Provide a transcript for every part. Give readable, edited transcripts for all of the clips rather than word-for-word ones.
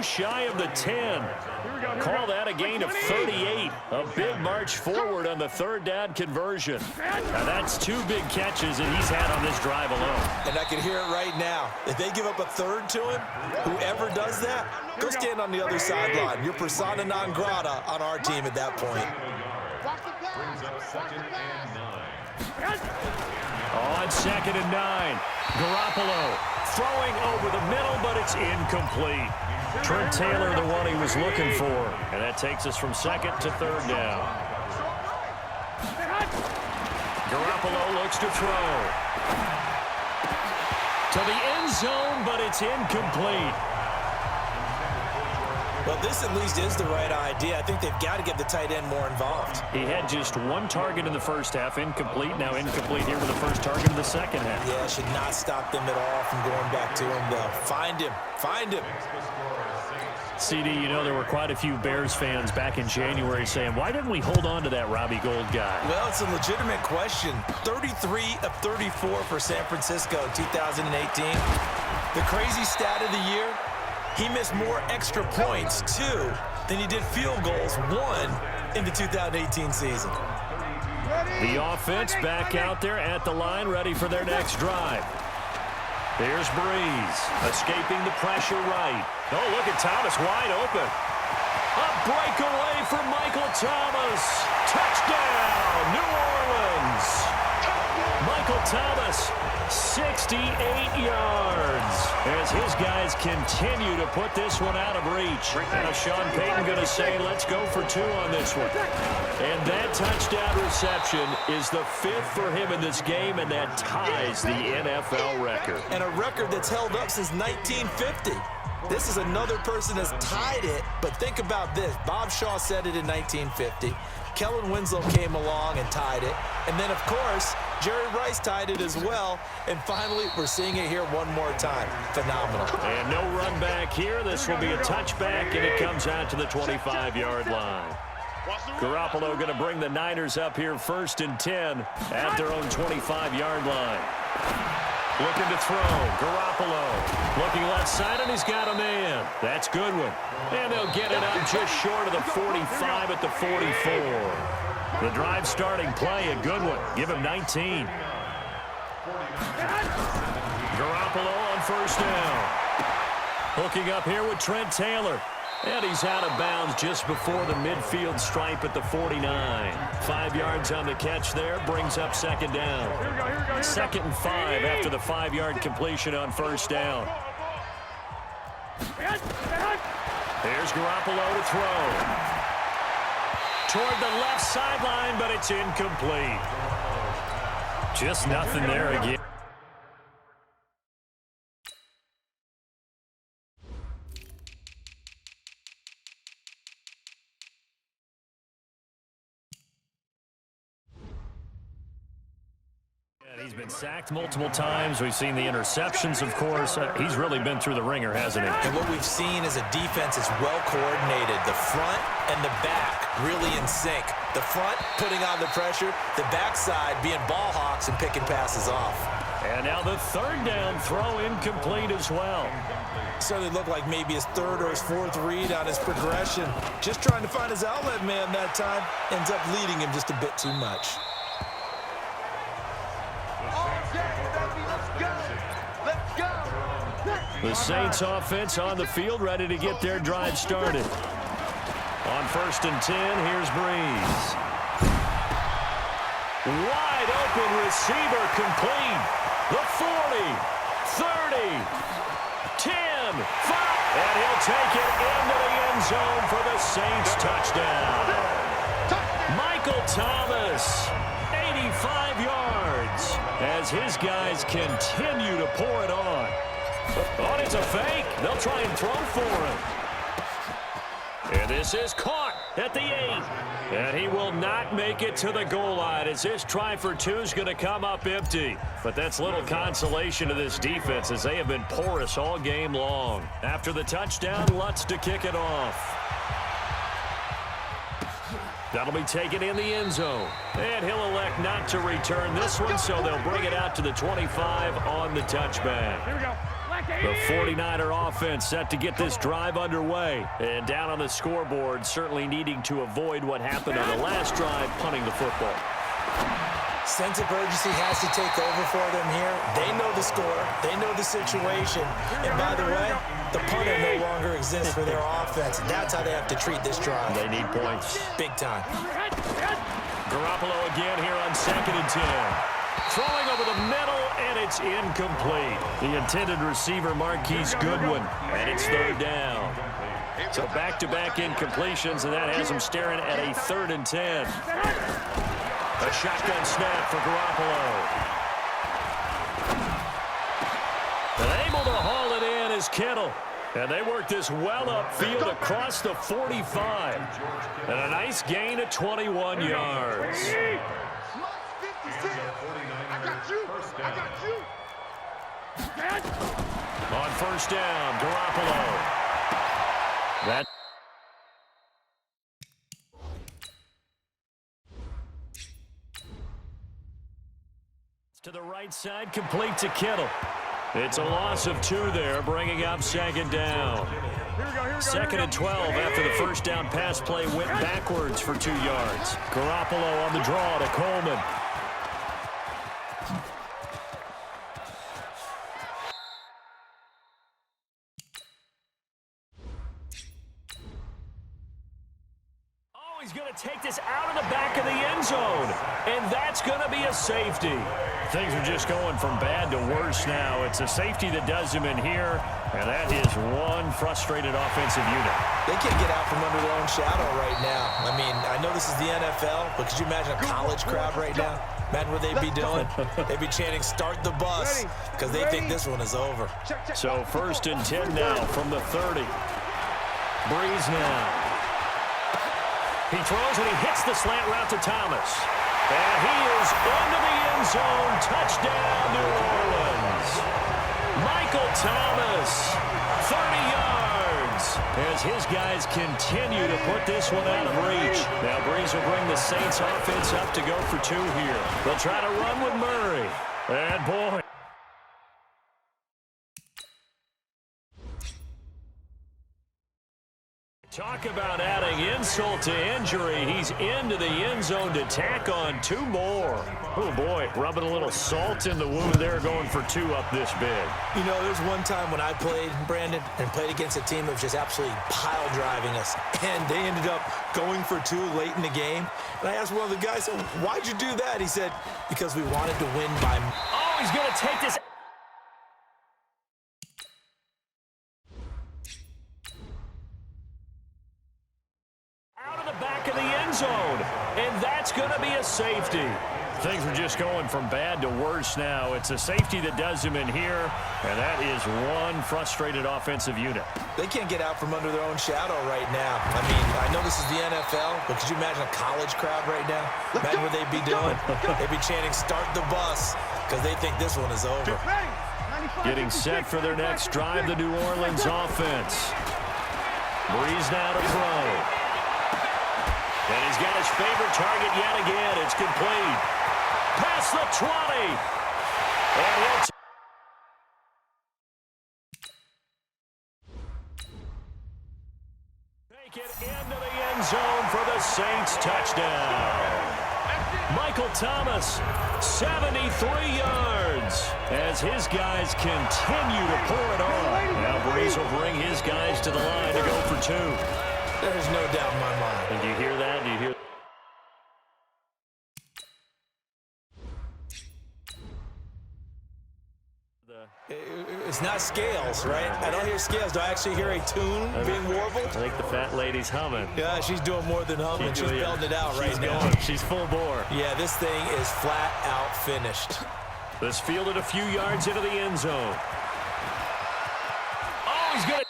shy of the 10. Call that a gain of 38. A big march forward on the third down conversion. Now that's 2 big catches that he's had on this drive alone. And I can hear it right now. If they give up a third to him, whoever does that, go stand on the other sideline. You're persona non grata on our team at that point. Brings up 2nd and 9. On 2nd and 9, Garoppolo throwing over the middle, but it's incomplete. Trent Taylor, the one he was looking for. And that takes us from 2nd to 3rd down. Garoppolo looks to throw. To the end zone, but it's incomplete. Well, this at least is the right idea. I think they've got to get the tight end more involved. He had just 1 target in the first half, incomplete. Now incomplete here with the first target in the second half. Yeah, should not stop them at all from going back to him, though. Find him. Find him. CD, you know there were quite a few Bears fans back in January saying, why didn't we hold on to that Robbie Gould guy? Well, it's a legitimate question. 33 of 34 for San Francisco in 2018. The crazy stat of the year, he missed more extra points, 2, than he did field goals, 1, in the 2018 season. The offense back out there at the line, ready for their next drive. Here's Breeze, escaping the pressure right. Oh, look at Thomas, wide open. A breakaway for Michael Thomas. Touchdown, New Orleans. Michael Thomas, 68 yards. As his guys continue to put this one out of reach. Now Sean Payton going to say, let's go for 2 on this one. And that touchdown reception is the 5th for him in this game, and that ties the NFL record. And a record that's held up since 1950. This is another person that's tied it, but think about this. Bob Shaw said it in 1950. Kellen Winslow came along and tied it. And then, of course, Jerry Rice tied it as well. And finally, we're seeing it here one more time. Phenomenal. And no run back here. This will be a touchback, and it comes out to the 25-yard line. Garoppolo going to bring the Niners up here 1st and 10 at their own 25-yard line. Looking to throw. Garoppolo looking left side, and he's got a man. That's Goodwin. And they'll get it up just short of the 45 at the 44. The drive starting play, a good one. Give him 19. Garoppolo on 1st down. Hooking up here with Trent Taylor. And he's out of bounds just before the midfield stripe at the 49. 5 yards on the catch there, brings up 2nd down. 2nd and 5 after the 5-yard completion on 1st down. Here's Garoppolo to throw. Toward the left sideline, but it's incomplete. Just nothing there again. He's been sacked multiple times. We've seen the interceptions, of course. He's really been through the ringer, hasn't he? And what we've seen is a defense is well coordinated. The front and the back really in sync. The front putting on the pressure, the backside being ball hawks and picking passes off. And now the 3rd down throw incomplete as well. Certainly looked like maybe his 3rd or his 4th read on his progression. Just trying to find his outlet man that time. Ends up leading him just a bit too much. The Saints offense on the field, ready to get their drive started. On 1st and 10, here's Breeze. Wide open receiver complete. The 40, 30, 10, 5. And he'll take it into the end zone for the Saints touchdown. Michael Thomas, 85 yards, as his guys continue to pour it on. Oh, it's a fake. They'll try and throw for him. And this is caught at the 8. And he will not make it to the goal line as this try for 2 is going to come up empty. But that's little consolation to this defense as they have been porous all game long. After the touchdown, Lutz to kick it off. That'll be taken in the end zone. And he'll elect not to return this one, so they'll bring it out to the 25 on the touchback. Here we go. The 49er offense set to get this drive underway. And down on the scoreboard, certainly needing to avoid what happened on the last drive, punting the football. Sense of urgency has to take over for them here. They know the score. They know the situation. And by the way, the punter no longer exists for their offense. That's how they have to treat this drive. They need points. Big time. Garoppolo again here on 2nd and 10. Throwing over the middle, and it's incomplete. The intended receiver, Marquise Goodwin, and it's 3rd down. So back-to-back incompletions, and that has him staring at a 3rd and 10. A shotgun snap for Garoppolo. And able to haul it in is Kittle. And they work this well upfield across the 45. And a nice gain of 21 yards. On 1st down, Garoppolo. That to the right side, complete to Kittle. It's a loss of 2 there, bringing up 2nd down. 2nd and 12 after the 1st down pass play went backwards for 2 yards. Garoppolo on the draw to Coleman. He's going to take this out of the back of the end zone, and that's going to be a safety. Things are just going from bad to worse now. It's a safety that does him in here, and that is one frustrated offensive unit. They can't get out from under their own shadow right now. I mean, I know this is the NFL, but could you imagine a college crowd right now? Imagine what they'd be doing. They'd be chanting, "Start the bus," because they think this one is over. So 1st and 10 now from the 30. Breeze now. He throws and he hits the slant route to Thomas. And he is into the end zone. Touchdown, New Orleans. Michael Thomas, 30 yards, as his guys continue to put this one out of reach. Now Breeze will bring the Saints offense up to go for 2 here. They'll try to run with Murray. And boy. Talk about adding insult to injury. He's into the end zone to tack on 2 more. Oh, boy, rubbing a little salt in the wound there, going for 2 up this big. You know, there's one time when I played, Brandon, and played against a team that was just absolutely pile driving us, and they ended up going for 2 late in the game. And I asked one of the guys, "Why'd you do that?" He said, "Because we wanted to win by..." Oh, he's going to take this. Back of the end zone, and that's going to be a safety. Things are just going from bad to worse now. It's a safety that does him in here, and that is one frustrated offensive unit. They can't get out from under their own shadow right now. I mean, I know this is the NFL, but could you imagine a college crowd right now? Imagine what they'd be doing. They'd be chanting, "Start the bus," because they think this one is over. Getting set for their next drive, the New Orleans offense. Breeze now to throw. And he's got his favorite target yet again. It's complete. Past the 20. And he'll take it into the end zone for the Saints touchdown. Michael Thomas, 73 yards, as his guys continue to pour it on. Now Breeze will bring his guys to the line to go for 2. There's no doubt in my mind. And do you hear that? Do you hear? It's not scales, right? I don't hear scales. Do I actually hear a tune being warbled? I think the fat lady's humming. Yeah, she's doing more than humming. She's belting it out right now. She's full bore. Yeah, this thing is flat out finished. This fielded a few yards into the end zone. Oh, he's going to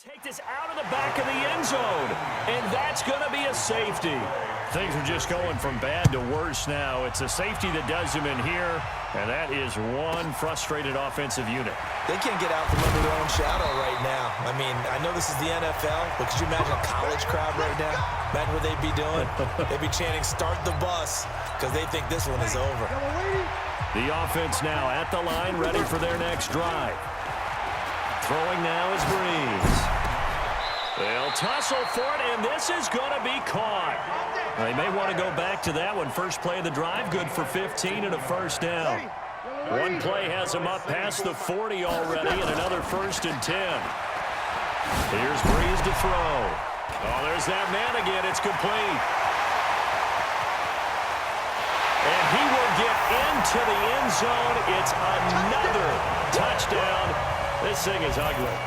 take this out of the back of the end zone, and that's going to be a safety. Things are just going from bad to worse now. It's a safety that does him in here, and that is one frustrated offensive unit. They can't get out from under their own shadow right now. I mean, I know this is the NFL, but could you imagine a college crowd right now? Imagine what they'd be doing. They'd be chanting, "Start the bus," because they think this one is over. The offense now at the line, ready for their next drive. Throwing now is Breeze. They'll tussle for it, and this is going to be caught. They may want to go back to that one. First play of the drive, good for 15 and a first down. One play has them up past the 40 already, and another 1st and 10. Here's Breeze to throw. Oh, there's that man again. It's complete. And he will get into the end zone. It's another touchdown. This thing is ugly.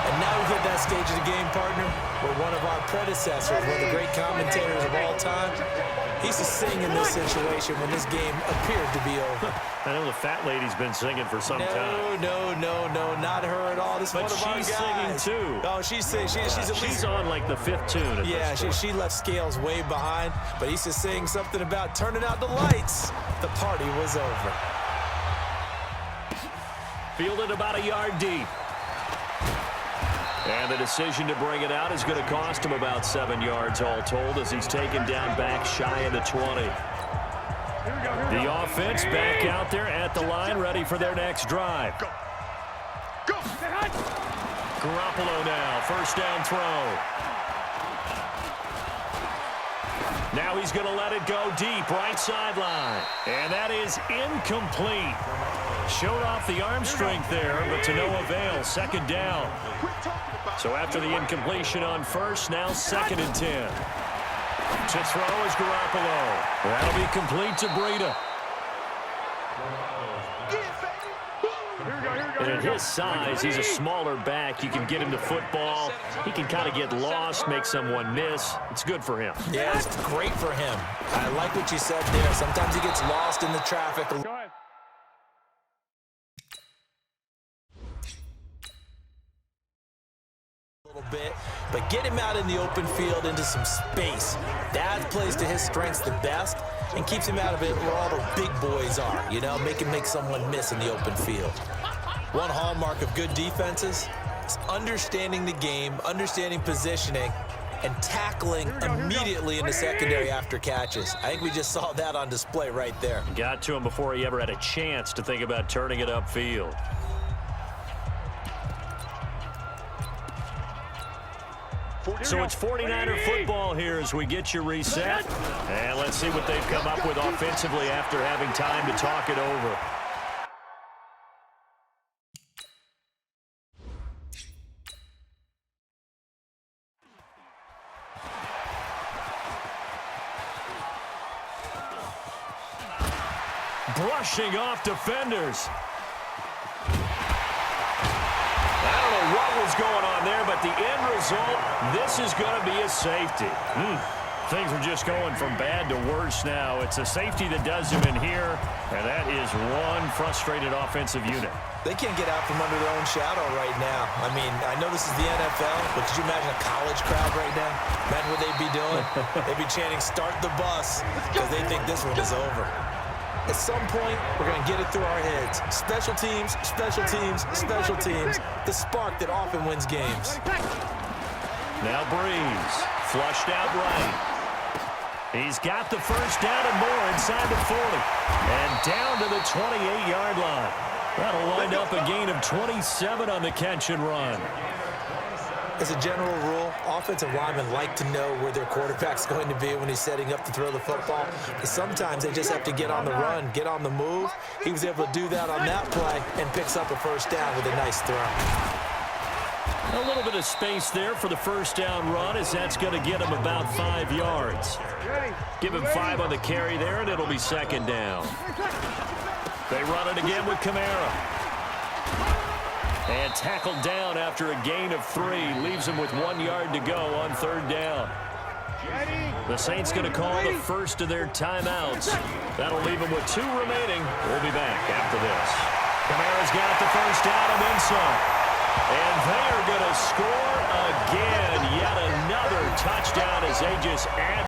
And now we've hit that stage of the game, partner, where one of our predecessors, one of the great commentators of all time, he used to sing in this situation when this game appeared to be over. I know the fat lady's been singing for some time. No, not her at all. This is one of our guys. But she's singing too. Oh, she's singing. She's on like the 5th tune at yeah, this point. she left Scales way behind, but he used to sing something about turning out the lights. The party was over. Fielded about a yard deep. And the decision to bring it out is going to cost him about 7 yards all told as he's taken down back shy of the 20. The offense back out there at the line, ready for their next drive. Garoppolo now, first down throw. Now he's going to let it go deep, right sideline. And that is incomplete. Showed off the arm strength there, but to no avail. Second down. So after the incompletion on first, now 2nd and 10. To throw is Garoppolo. That'll be complete to Breida. And at his size, he's a smaller back. You can get him to football. He can kind of get lost, make someone miss. It's good for him. Yeah, it's great for him. I like what you said there. Sometimes he gets lost in the traffic. Go ahead. Bit, but get him out in the open field into some space. That plays to his strengths the best and keeps him out of it where all the big boys are, you know, make someone miss in the open field. One hallmark of good defenses is understanding the game, understanding positioning, and tackling immediately in the secondary after catches. I think we just saw that on display right there. Got to him before he ever had a chance to think about turning it upfield. So it's 49er football here as we get you reset. And let's see what they've come up with offensively after having time to talk it over. Brushing off defenders. What was going on there, but the end result, this is going to be a safety. Things are just going from bad to worse now. It's a safety that does him in here, and that is one frustrated offensive unit. They can't get out from under their own shadow right now. I mean, I know this is the NFL, but could you imagine a college crowd right now? Imagine what they'd be doing. They'd be chanting, "Start the bus," because they think this one is over. At some point, we're going to get it through our heads. Special teams, special teams, special teams. The spark that often wins games. Now Breeze, flushed out right. He's got the first down and more inside the 40. And down to the 28-yard line. That'll wind up a gain of 27 on the catch and run. As a general rule, offensive linemen like to know where their quarterback's going to be when he's setting up to throw the football. But sometimes they just have to get on the run, get on the move. He was able to do that on that play and picks up a first down with a nice throw. A little bit of space there for the first down run as that's going to get him about 5 yards. Give him 5 on the carry there, and it'll be 2nd down. They run it again with Kamara. And tackled down after a gain of 3. Leaves him with 1 yard to go on 3rd down. The Saints going to call the first of their timeouts. That'll leave them with 2 remaining. We'll be back after this. Kamara's got the first down and then some. And they are going to score again. Yet another touchdown as they just add